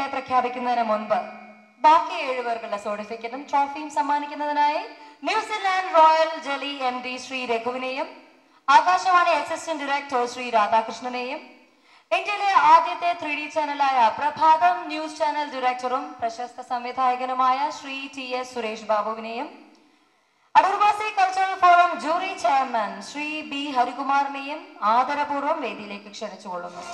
വിജയികളെ പ്രഖ്യാപിക്കുന്നതിന് മുൻപ് ബാക്കി 7 പേർക്കുള്ള സർട്ടിഫിക്കറ്റും ട്രോഫിയും സമ്മാനിക്കുന്നതിനായി New Zealand royal jelly MD Shri രഘുവിനെയും ആകാശവാണി അസിസ്റ്റന്റ് ഡയറക്ടർ ശ്രീ രാധാകൃഷ്ണനെയും ഇന്ത്യയിലെ ആദ്യത്തെ 3D ചാനലായ പ്രഭാതം ന്യൂസ് ചാനൽ ഡയറക്ടറും പ്രശസ്ത സംവിധായകനുമായ ശ്രീ TS സുരേഷ് ബാബുവിനെയും അടൂർവാസി cultural forum jury chairman Shri B ഹരികുമാറിനെയും ആദരപൂർവ്വം വേദിയിലേക്ക് ക്ഷണിച്ചുകൊള്ളുന്നു.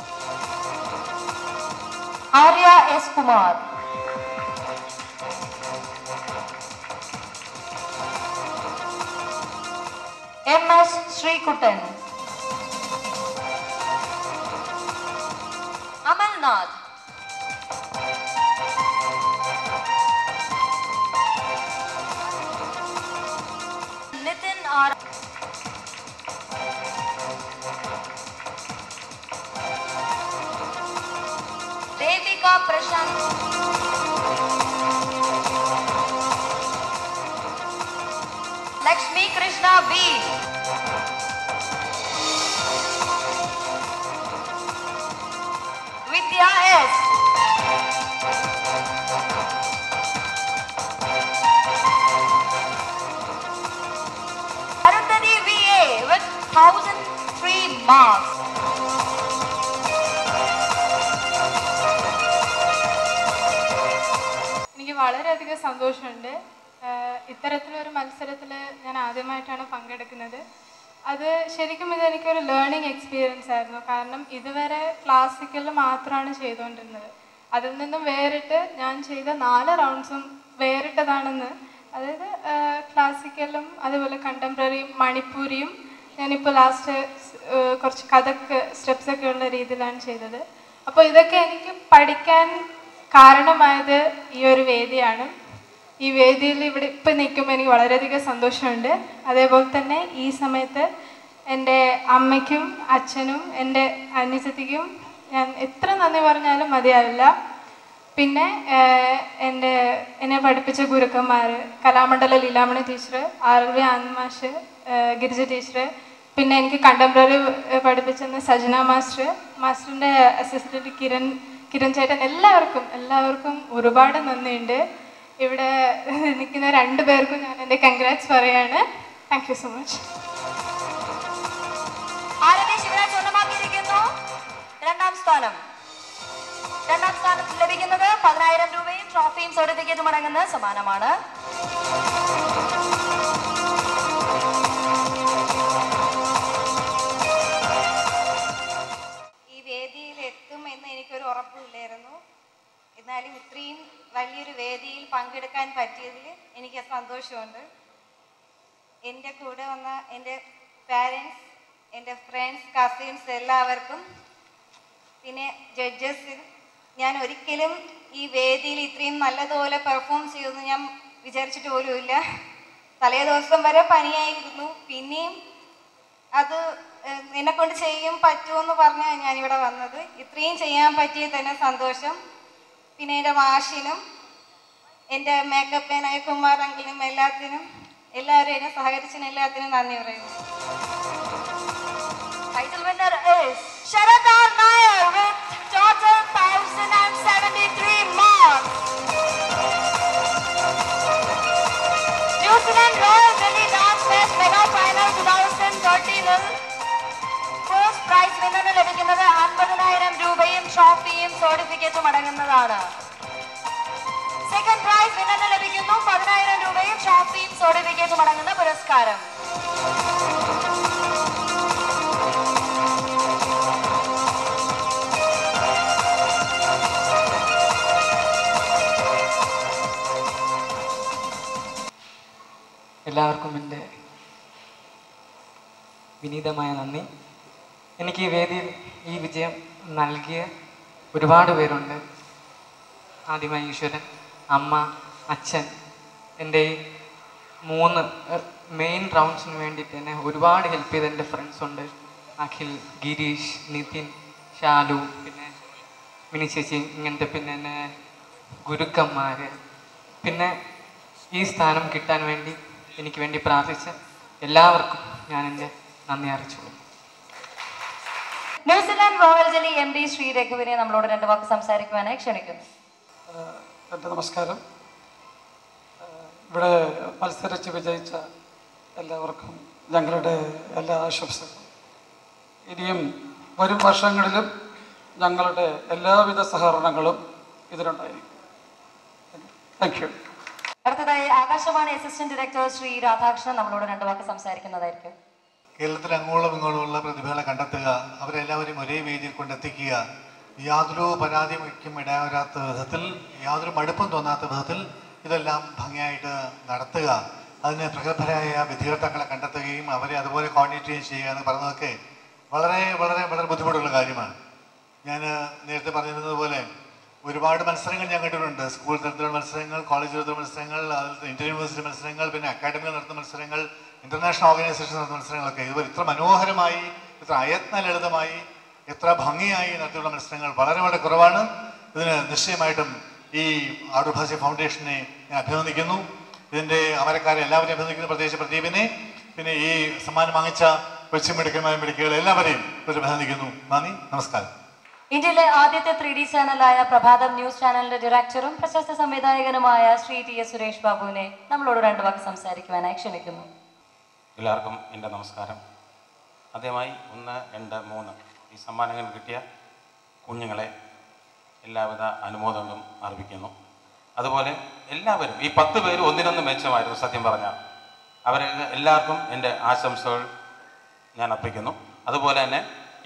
Arya S Kumar, MS Sreekuttan, Amalnath, Nithin R, Devika Prashanth, Lakshmi Krishna B, Vidya S, Arundhathi VA with 1003 marks. എനിക്ക് വളരെയധികം സന്തോഷമുണ്ട്. ഇത്തരത്തിലൊരു മത്സരത്തിൽ ഞാൻ ആദ്യമായിട്ടാണ് പങ്കെടുക്കുന്നത്. അത് ശരിക്കും ഇതെനിക്കൊരു ലേണിംഗ് എക്സ്പീരിയൻസ് ആയിരുന്നു. കാരണം ഇതുവരെ ക്ലാസിക്കൽ മാത്രമാണ് ചെയ്തുകൊണ്ടിരുന്നത്. അതിൽ നിന്നും വേറിട്ട് ഞാൻ ചെയ്ത 4 റൗണ്ട്സും വേറിട്ടതാണെന്ന്, അതായത് ക്ലാസിക്കലും അതുപോലെ കണ്ടംപററിയും മണിപ്പൂരിയും ഞാനിപ്പോൾ ലാസ്റ്റ് കുറച്ച് കഥക്ക് സ്റ്റെപ്സൊക്കെ ഉള്ള രീതിയിലാണ് ചെയ്തത്. അപ്പോൾ ഇതൊക്കെ എനിക്ക് പഠിക്കാൻ കാരണമായത് ഈ ഒരു വേദിയാണ്. ഈ വേദിയിൽ ഇവിടെ ഇപ്പം നിൽക്കുമ്പോൾ എനിക്ക് വളരെയധികം സന്തോഷമുണ്ട്. അതേപോലെ തന്നെ ഈ സമയത്ത് എൻ്റെ അമ്മയ്ക്കും അച്ഛനും എൻ്റെ അനുജത്തിക്കും ഞാൻ എത്ര നന്ദി പറഞ്ഞാലും മതിയാവില്ല. പിന്നെ എന്നെ പഠിപ്പിച്ച ഗുരുക്കന്മാർ, കലാമണ്ഡല ലീലാമണി ടീച്ചർ, RLV ആനന്ദ് മാഷ്, ഗിരിജ ടീച്ചർ, പിന്നെ എനിക്ക് കണ്ടംപററി പഠിപ്പിച്ചെന്ന സജന മാസ്റ്ററിൻ്റെ അസിസ്റ്റൻറ്റ് കിരൺ ചേട്ടൻ, എല്ലാവർക്കും ഒരുപാട് നന്ദിയുണ്ട്. ഇവിടെ നിൽക്കുന്ന 2 പേർക്കും ഞാൻ എൻ്റെ കൺഗ്രാറ്റ്സ് പറയാണ്. Thank you so much. രണ്ടാം സ്ഥാനത്ത് ലഭിക്കുന്നത് 10,000 രൂപയും ട്രോഫിയും സർട്ടിഫിക്കറ്റും അടങ്ങുന്ന സമ്മാനമാണ്. ഈ വേദിയിൽ എത്തുമെന്ന് എനിക്കൊരു ഉറപ്പില്ലായിരുന്നു. എന്നാലും ഇത്രയും വലിയൊരു വേദിയിൽ പങ്കെടുക്കാൻ പറ്റിയതിൽ എനിക്ക് സന്തോഷമുണ്ട്. എൻ്റെ കൂടെ വന്ന എൻ്റെ പാരൻസ്, എൻ്റെ ഫ്രണ്ട്സ്, കസിൻസ് എല്ലാവർക്കും, പിന്നെ ജഡ്ജസ്, ഞാൻ ഒരിക്കലും ഈ വേദിയിൽ ഇത്രയും നല്ലതുപോലെ പെർഫോം ചെയ്യുമെന്ന് ഞാൻ വിചാരിച്ചിട്ട് പോലുമില്ല. തലേ ദിവസം വരെ പനിയായിരുന്നു. പിന്നെയും അത് എന്നെക്കൊണ്ട് ചെയ്യും പറ്റുമെന്ന് പറഞ്ഞാൽ ഞാനിവിടെ വന്നത്. ഇത്രയും ചെയ്യാൻ പറ്റിയത് തന്നെ സന്തോഷം. പിന്നെ എൻ്റെ മാഷിനും എൻ്റെ മേക്കപ്പ് മാൻ കുമാർ അങ്കിളിനും എല്ലാവരും എന്നെ സഹകരിച്ചതിന് എല്ലാത്തിനും നന്ദി പറയുന്നു. Title winner is Sharada Nair with total 1073 marks. New Zealand Royal Delhi Dance Fest Mega Final 2013 first prize വിന്നറിന് ലഭിക്കുന്നത് 50,000 രൂപയും ട്രോഫിയും സർട്ടിഫിക്കറ്റും അടങ്ങുന്നതാണ്. സെക്കൻഡ് പ്രൈസ് വിന്നറിന് ലഭിക്കുന്നു 10,000 രൂപയും ട്രോഫിയും സർട്ടിഫിക്കറ്റും അടങ്ങുന്ന പുരസ്കാരം. എല്ലാവർക്കും എൻ്റെ വിനീതമായ നന്ദി. എനിക്ക് ഈ വേദിയിൽ ഈ വിജയം നൽകിയ ഒരുപാട് പേരുണ്ട്. ആദ്യമായി ഈശ്വരൻ, അമ്മ, അച്ഛൻ, എൻ്റെ ഈ 3 മെയിൻ റൗണ്ട്സിന് വേണ്ടിയിട്ട് എന്നെ ഒരുപാട് ഹെൽപ്പ് ചെയ്ത എൻ്റെ ഫ്രണ്ട്സുണ്ട്. അഖിൽ, ഗിരീഷ്, നിതിൻ, ഷാലു, പിന്നെ മിനി ചേച്ചി, ഇങ്ങനത്തെ പിന്നെ എന്നെ ഗുരുക്കന്മാർ, പിന്നെ ഈ സ്ഥാനം കിട്ടാൻ വേണ്ടി എനിക്ക് വേണ്ടി പ്രാർത്ഥിച്ച എല്ലാവർക്കും ഞാൻ എൻ്റെ നന്ദി അറിയിച്ചോളൂ. New Zealand royal jelly MD Shri രഘുവിനെ നമ്മളോട് 2 വാക്ക് സംസാരിക്കുവാനായി ക്ഷണിക്കുന്നു. എൻ്റെ നമസ്കാരം. ഇവിടെ മത്സരിച്ച് വിജയിച്ച എല്ലാവർക്കും ഞങ്ങളുടെ എല്ലാ ആശംസകളും. ഇനിയും വരും വർഷങ്ങളിലും ഞങ്ങളുടെ എല്ലാവിധ സഹകരണങ്ങളും ഇതിനുണ്ടായിരിക്കും. Thank you. അടുത്തതായി ആകാശവാണി അസിസ്റ്റന്റ് ഡയറക്ടർ ശ്രീ രാധാകൃഷ്ണൻ നമ്മളോട് 2 വാക്ക് സംസാരിക്കുന്നതായിരിക്കും. കേരളത്തിൽ അങ്ങോളം ഇങ്ങോളമുള്ള പ്രതിഭകളെ കണ്ടെത്തുക, അവരെല്ലാവരെയും ഒരേ വേദിയിൽ കൊണ്ടെത്തിക്കുക, യാതൊരു പരാതിക്കും ഇടയാകാത്ത വിധത്തിൽ, യാതൊരു മടുപ്പും തോന്നാത്ത വിധത്തിൽ ഇതെല്ലാം ഭംഗിയായിട്ട് നടത്തുക, അതിന് പ്രഗത്ഭരായ വിധികർത്താക്കളെ കണ്ടെത്തുകയും അവരെ അതുപോലെ കോർഡിനേറ്റ് ചെയ്യുക എന്ന് പറയുന്നതൊക്കെ വളരെ വളരെ വളരെ ബുദ്ധിമുട്ടുള്ള കാര്യമാണ്. ഞാൻ നേരത്തെ പറഞ്ഞിരുന്നതുപോലെ ഒരുപാട് മത്സരങ്ങൾ ഞാൻ കണ്ടിട്ടുണ്ട്. സ്കൂൾ തലത്തിലുള്ള മത്സരങ്ങൾ, കോളേജ് തലത്തിലുള്ള മത്സരങ്ങൾ, ഇന്റർ യൂണിവേഴ്സിറ്റി മത്സരങ്ങൾ, പിന്നെ അക്കാഡമിയിൽ നടത്തുന്ന മത്സരങ്ങൾ, ഇന്റർനാഷണൽ ഓർഗനൈസേഷൻ നടത്തുന്ന മത്സരങ്ങളൊക്കെ ഇതുപോലെ ഇത്ര മനോഹരമായി, ഇത്ര അയത്ന ലളിതമായി, എത്ര ഭംഗിയായി നടത്തിയുള്ള മത്സരങ്ങൾ വളരെ വളരെ കുറവാണ്. ഇതിന് നിശ്ചയമായിട്ടും ഈ ആടുഭാഷ ഫൗണ്ടേഷനെ ഞാൻ അഭിനന്ദിക്കുന്നു. ഇതിൻ്റെ അമരക്കാരെ എല്ലാവരെയും അഭിനന്ദിക്കുന്നു, പ്രത്യേകിച്ച് പ്രദീപിനെ, പിന്നെ ഈ സമ്മാനം വാങ്ങിച്ച കൊച്ചുമിടുക്കന്മാരും മിടുക്കുകൾ എല്ലാവരെയും അഭിനന്ദിക്കുന്നു. നന്ദി, നമസ്കാരം. ഇന്ത്യയിലെ ആദ്യത്തെ 3D ചാനലായ പ്രഭാതം ന്യൂസ് ചാനലിന്റെ ഡയറക്ടറും പ്രശസ്ത സംവിധായകനുമായ ശ്രീ TS സുരേഷ് ബാബുവിനെ നമ്മളോട് 2 വാക്ക് സംസാരിക്കുവാനായി ക്ഷണിക്കുന്നു. എല്ലാവർക്കും എൻ്റെ നമസ്കാരം. ആദ്യമായി 1, 2, 3 ഈ സമ്മാനങ്ങൾ കിട്ടിയ കുഞ്ഞുങ്ങളെ എല്ലാവിധ അനുമോദനങ്ങളും അർപ്പിക്കുന്നു. അതുപോലെ എല്ലാവരും ഈ 10 പേര് ഒന്നിനൊന്ന് മെച്ചമായിരുന്നു. സത്യം പറഞ്ഞാൽ അവരെ എല്ലാവർക്കും എൻ്റെ ആശംസകൾ ഞാൻ അർപ്പിക്കുന്നു. അതുപോലെ തന്നെ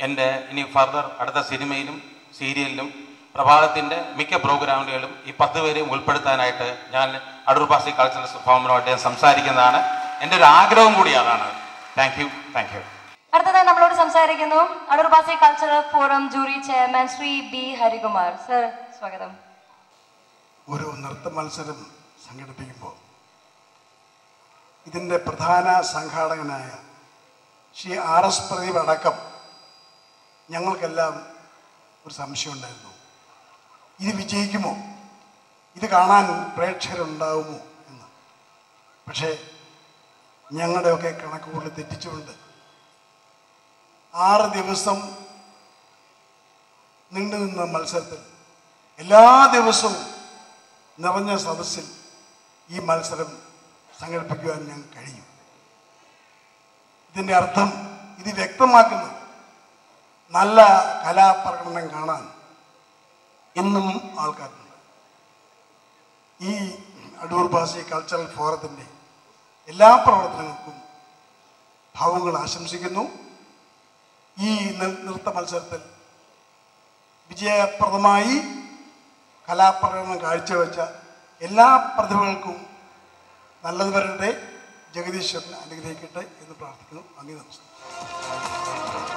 എൻ്റെ ഇനി ഫർദർ അടുത്ത സിനിമയിലും സീരിയലിലും പ്രഭാതത്തിൻ്റെ മിക്ക പ്രോഗ്രാമുകളിലും ഈ 10 പേരെയും ഉൾപ്പെടുത്താനായിട്ട് ഞാൻ അടൂർ ഭാസി കൾച്ചറൽ ഫോറമിനോട്ട് ഞാൻ സംസാരിക്കുന്നതാണ്. എൻ്റെ ഒരു ആഗ്രഹം കൂടി അതാണ്. Thank you. അടുത്തതായി നമ്മളോട് സംസാരിക്കുന്നു Adoor Bhasi cultural forum jury chairman Shri B Harikumar. Sir, സ്വാഗതം. ഒരു നൃത്ത മത്സരം സംഘടിപ്പിക്കുമ്പോൾ ഇതിൻ്റെ പ്രധാന സംഘാടകനായ ശ്രീ RS പ്രദീപ് അടക്കം ഞങ്ങൾക്കെല്ലാം ഒരു സംശയമുണ്ടായിരുന്നു. ഇത് വിജയിക്കുമോ, ഇത് കാണാൻ പ്രേക്ഷകരുണ്ടാവുമോ എന്ന്. പക്ഷേ ഞങ്ങളുടെയൊക്കെ കണക്കുകൂടി തെറ്റിച്ചുകൊണ്ട് 6 ദിവസം നീണ്ടുനിന്ന മത്സരത്തിൽ എല്ലാ ദിവസവും നിറഞ്ഞ സദസ്സിൽ ഈ മത്സരം സംഘടിപ്പിക്കുവാൻ ഞങ്ങൾക്ക് കഴിയും. ഇതിൻ്റെ അർത്ഥം, ഇത് വ്യക്തമാക്കുന്നത് നല്ല കലാപ്രകടനം കാണാൻ എന്നും ആൾക്കാരുണ്ട്. ഈ അടൂർ ഭാസി കൾച്ചറൽ ഫോറത്തിൻ്റെ എല്ലാ പ്രവർത്തനങ്ങൾക്കും ഭാവങ്ങൾ ആശംസിക്കുന്നു. ഈ നൃത്ത മത്സരത്തിൽ വിജയപ്രദമായി കലാപ്രകടനം കാഴ്ചവെച്ച എല്ലാ പ്രതിഭകൾക്കും നല്ലത് വരട്ടെ, ജഗദീശ്വരൻ അനുഗ്രഹിക്കട്ടെ എന്ന് പ്രാർത്ഥിക്കുന്നു. നന്ദി, നമസ്കാരം.